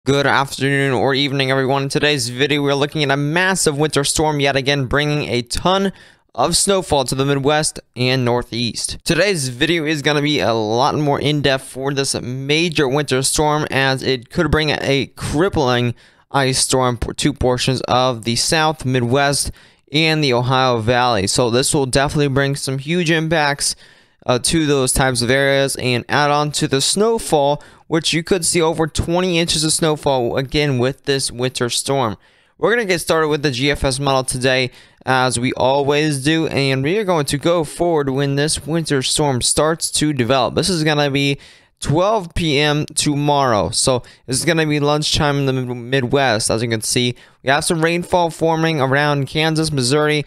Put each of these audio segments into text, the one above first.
Good afternoon or evening, everyone. In today's video, we're looking at a massive winter storm yet again, bringing a ton of snowfall to the Midwest and Northeast. Today's video is going to be a lot more in-depth for this major winter storm, as it could bring a crippling ice storm to portions of the South, Midwest, and the Ohio Valley. So this will definitely bring some huge impacts to those types of areas, and add on to the snowfall, which you could see over 20 inches of snowfall again with this winter storm. We're going to get started with the GFS model today, as we always do, and we are going to go forward when this winter storm starts to develop. This is going to be 12 p.m. tomorrow, so this is going to be lunchtime in the Midwest. As you can see, we have some rainfall forming around Kansas, Missouri,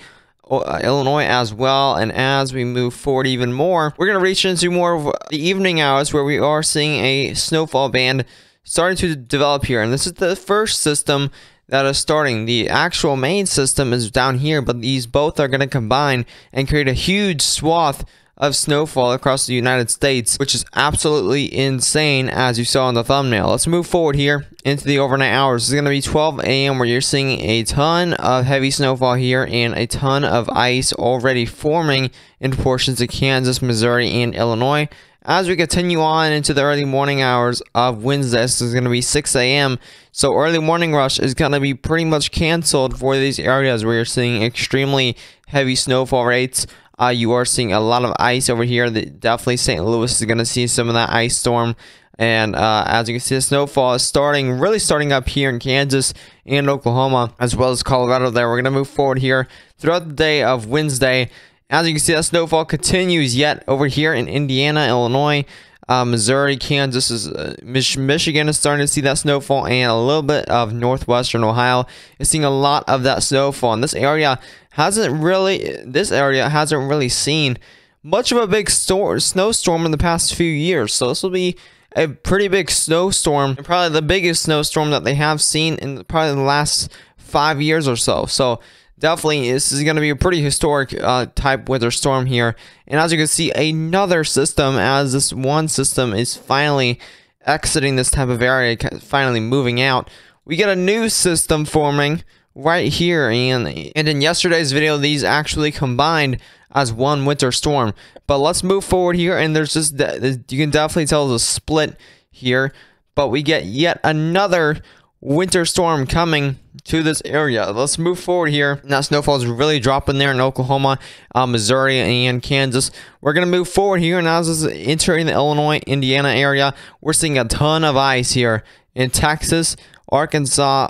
Illinois as well. And as we move forward even more, we're going to reach into more of the evening hours, where we are seeing a snowfall band starting to develop here. And this is the first system that is starting. The actual main system is down here, but these both are going to combine and create a huge swath of snowfall across the United States, which is absolutely insane, as you saw in the thumbnail. Let's move forward here into the overnight hours. It's going to be 12 a.m. where you're seeing a ton of heavy snowfall here and a ton of ice already forming in portions of Kansas, Missouri, and Illinois. As we continue on into the early morning hours of Wednesday, this is going to be 6 a.m. So early morning rush is going to be pretty much canceled for these areas where you're seeing extremely heavy snowfall rates. You are seeing a lot of ice over here. Definitely St. Louis is going to see some of that ice storm. And as you can see, the snowfall is really starting up here in Kansas and Oklahoma, as well as Colorado there. We're going to move forward here throughout the day of Wednesday. As you can see, that snowfall continues yet over here in Indiana, Illinois, Missouri, Kansas, Michigan is starting to see that snowfall, and a little bit of northwestern Ohio is seeing a lot of that snowfall. And this area hasn't really seen much of a big snowstorm in the past few years. So this will be a pretty big snowstorm, and probably the biggest snowstorm that they have seen in probably the last 5 years or so. So definitely, this is going to be a pretty historic type winter storm here. And as you can see, another system, as this one system is finally exiting this type of area, finally moving out, we get a new system forming right here. And in yesterday's video, these actually combined as one winter storm. But let's move forward here, and there's just, you can definitely tell there's a split here. But we get yet another winter storm coming to this area. Let's move forward here. Now snowfall is really dropping there in Oklahoma, Missouri, and Kansas. We're going to move forward here, and as this is entering the Illinois, Indiana area, we're seeing a ton of ice here in Texas, Arkansas,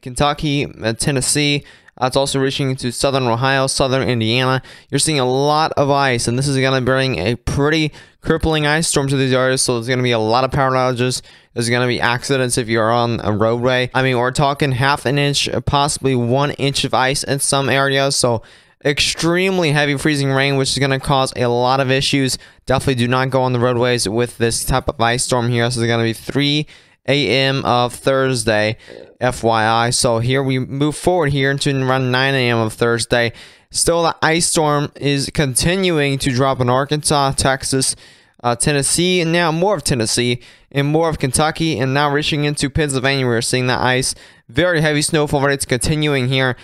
Kentucky, Tennessee. It's also reaching into southern Ohio, southern Indiana. You're seeing a lot of ice, and this is going to bring a pretty crippling ice storm to these areas. So there's going to be a lot of power outages. There's going to be accidents if you're on a roadway. I mean, we're talking half an inch, possibly 1 inch of ice in some areas. So extremely heavy freezing rain, which is going to cause a lot of issues. Definitely do not go on the roadways with this type of ice storm here. So it's going to be 3 a.m. of Thursday, FYI. So here we move forward here into around 9 a.m. of Thursday. Still, the ice storm is continuing to drop in Arkansas, Texas, Tennessee, and now more of Tennessee and more of Kentucky, and now reaching into Pennsylvania. We're seeing that ice. Very heavy snowfall rates continuing here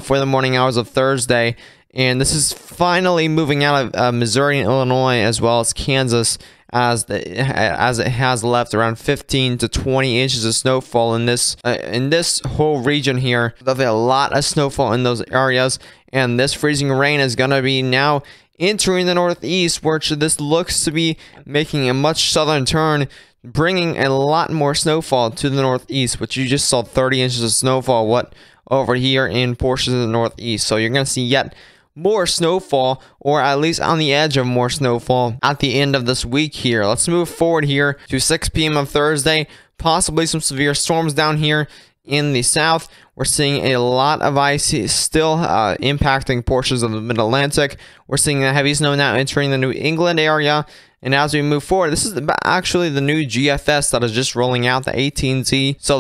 for the morning hours of Thursday. And this is finally moving out of Missouri and Illinois, as well as Kansas, as it has left around 15 to 20 inches of snowfall in this whole region here. There'll be a lot of snowfall in those areas, and this freezing rain is going to be now entering the Northeast, which this looks to be making a much southern turn, bringing a lot more snowfall to the Northeast, which you just saw 30 inches of snowfall over here in portions of the Northeast. So you're going to see yet more snowfall, or at least on the edge of more snowfall at the end of this week here. Let's move forward here to 6 p.m. of Thursday. Possibly some severe storms down here in the south. We're seeing a lot of ice still impacting portions of the mid-Atlantic. We're seeing the heavy snow now entering the New England area. And as we move forward, this is actually the new GFS that is just rolling out, the 18Z. So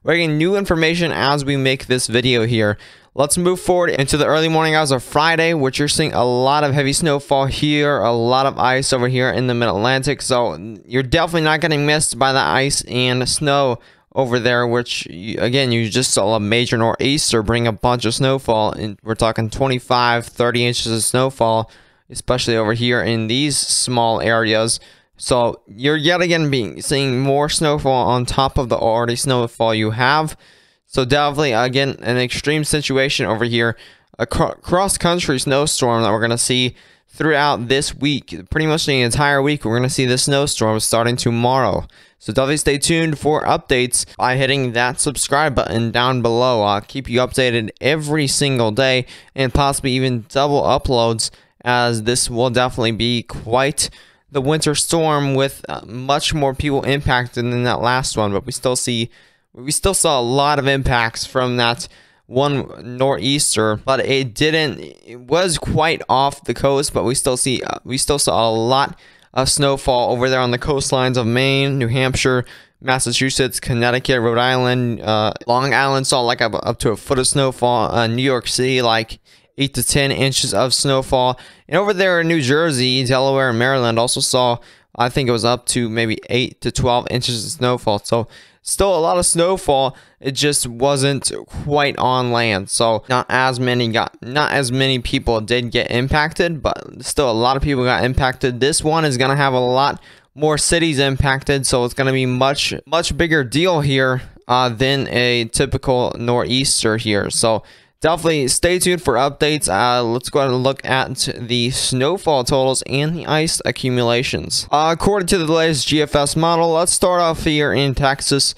we're getting new information as we make this video here. Let's move forward into the early morning hours of Friday, which you're seeing a lot of heavy snowfall here, a lot of ice over here in the mid-Atlantic. So you're definitely not getting missed by the ice and snow over there, which again, you just saw a major nor'easter bring a bunch of snowfall, and we're talking 25-30 inches of snowfall, especially over here in these small areas. So you're yet again seeing more snowfall on top of the already snowfall you have. So definitely, again, an extreme situation over here. A cross-country snowstorm that we're going to see throughout this week. Pretty much the entire week, we're going to see this snowstorm starting tomorrow. So definitely stay tuned for updates by hitting that subscribe button down below. I'll keep you updated every single day, and possibly even double uploads, as this will definitely be quite the winter storm with much more people impacted than that last one. But we still saw a lot of impacts from that one nor'easter, but it was quite off the coast. But we still saw a lot of snowfall over there on the coastlines of Maine, New Hampshire, Massachusetts, Connecticut, Rhode Island. Long Island saw like up to a foot of snowfall. New York City, like 8 to 10 inches of snowfall. And over there in New Jersey, Delaware, and Maryland also saw, I think it was up to maybe 8 to 12 inches of snowfall. So still a lot of snowfall. It just wasn't quite on land. So not as many people did get impacted, but still a lot of people got impacted. This one is going to have a lot more cities impacted, so it's going to be much bigger deal here than a typical nor'easter here. So definitely stay tuned for updates. Let's go ahead and look at the snowfall totals and the ice accumulations. According to the latest GFS model, let's start off here in Texas,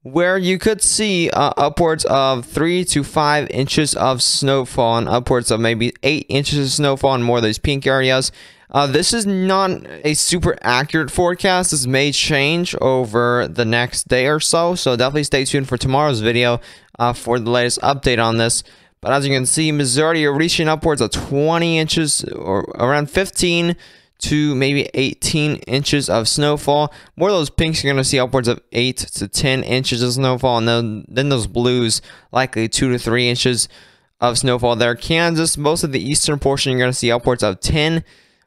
where you could see upwards of 3 to 5 inches of snowfall and upwards of maybe 8 inches of snowfall in more of these pink areas. This is not a super accurate forecast. This may change over the next day or so, so definitely stay tuned for tomorrow's video for the latest update on this. But as you can see, Missouri are reaching upwards of 20 inches, or around 15 to maybe 18 inches of snowfall. More of those pinks, you're going to see upwards of 8 to 10 inches of snowfall, and then those blues, likely 2 to 3 inches of snowfall there. Kansas, most of the eastern portion, you're going to see upwards of 10,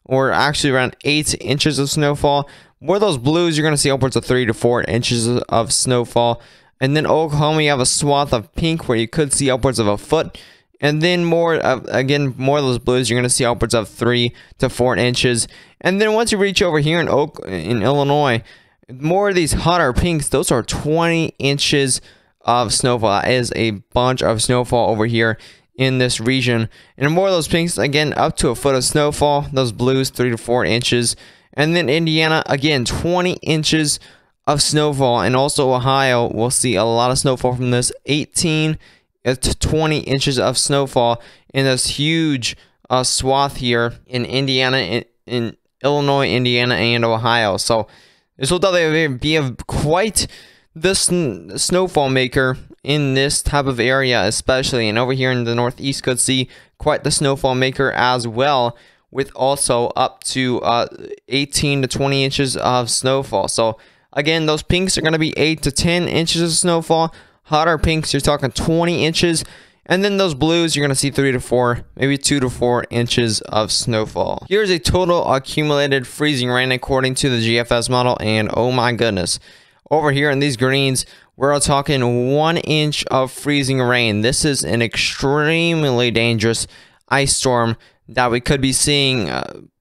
or actually around 8 inches of snowfall. More of those blues, you're going to see upwards of 3 to 4 inches of snowfall. And then Oklahoma, you have a swath of pink where you could see upwards of a foot. And then more of those blues, you're going to see upwards of 3 to 4 inches. And then once you reach over here in Illinois, more of these hotter pinks, those are 20 inches of snowfall. That is a bunch of snowfall over here in this region. And more of those pinks, again, up to a foot of snowfall. Those blues, 3 to 4 inches. And then Indiana, again, 20 inches of snowfall. And also Ohio, we'll see a lot of snowfall from this, 18 to 20 inches of snowfall in this huge swath here in Indiana, in Illinois, Indiana, and Ohio. So this will definitely be quite the snowfall maker in this type of area, especially. And over here in the Northeast, could see quite the snowfall maker as well, with also up to 18 to 20 inches of snowfall. So again, those pinks are going to be 8 to 10 inches of snowfall. Hotter pinks, you're talking 20 inches. And then those blues, you're going to see 3 to 4, maybe 2 to 4 inches of snowfall. Here's a total accumulated freezing rain according to the GFS model. And oh my goodness, over here in these greens, we're talking 1 inch of freezing rain. This is an extremely dangerous ice storm that we could be seeing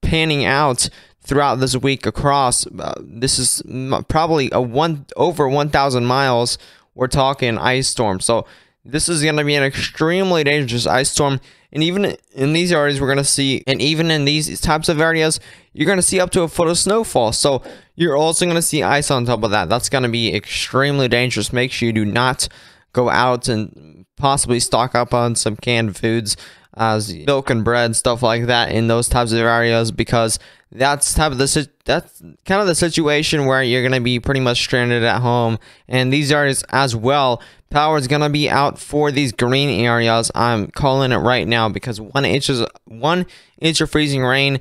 panning out throughout this week across. This is probably over 1,000 miles. We're talking ice storm. So this is going to be an extremely dangerous ice storm. And even in these areas, we're going to see, and even in these types of areas, you're going to see up to a foot of snowfall. So you're also going to see ice on top of that. That's going to be extremely dangerous. Make sure you do not go out and possibly stock up on some canned foods, as milk and bread, stuff like that, in those types of areas, because that's kind of the situation where you're going to be pretty much stranded at home. And these areas as well, power is going to be out for these green areas. I'm calling it right now, because 1 inch of freezing rain,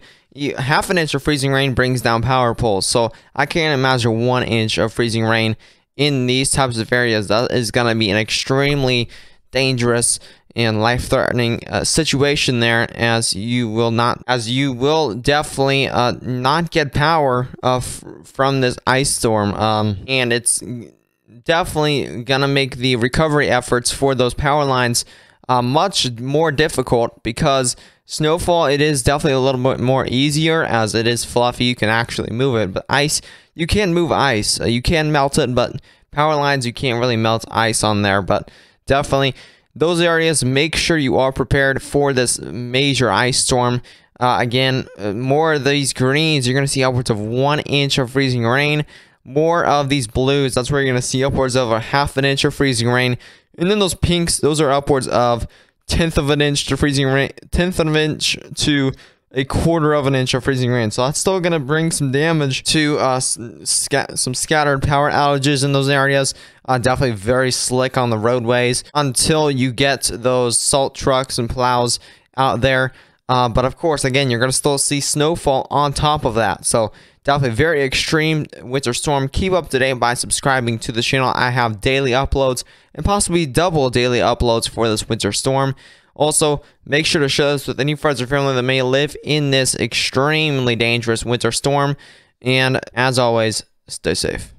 half an inch of freezing rain brings down power poles. So I can't imagine 1 inch of freezing rain in these types of areas. That is going to be an extremely dangerous and life-threatening situation there, as you will definitely not get power from this ice storm, and it's definitely gonna make the recovery efforts for those power lines much more difficult, because Snowfall, it is definitely a little bit more easier as it is fluffy. You can actually move it, but ice, you can move ice. You can melt it, but power lines, you can't really melt ice on there. But definitely those areas, make sure you are prepared for this major ice storm. Again, more of these greens, you're going to see upwards of 1 inch of freezing rain. More of these blues, that's where you're going to see upwards of a ½ inch of freezing rain. And then those pinks, those are upwards of 1/10 of an inch to freezing rain, 1/10 of an inch to 1/4 of an inch of freezing rain. So that's still going to bring some damage to some scattered power outages in those areas. Definitely very slick on the roadways until you get those salt trucks and plows out there. But of course, again, you're going to still see snowfall on top of that. So definitely very extreme winter storm. Keep up to date by subscribing to the channel. I have daily uploads and possibly double daily uploads for this winter storm. Also, make sure to share this with any friends or family that may live in this extremely dangerous winter storm. And as always, stay safe.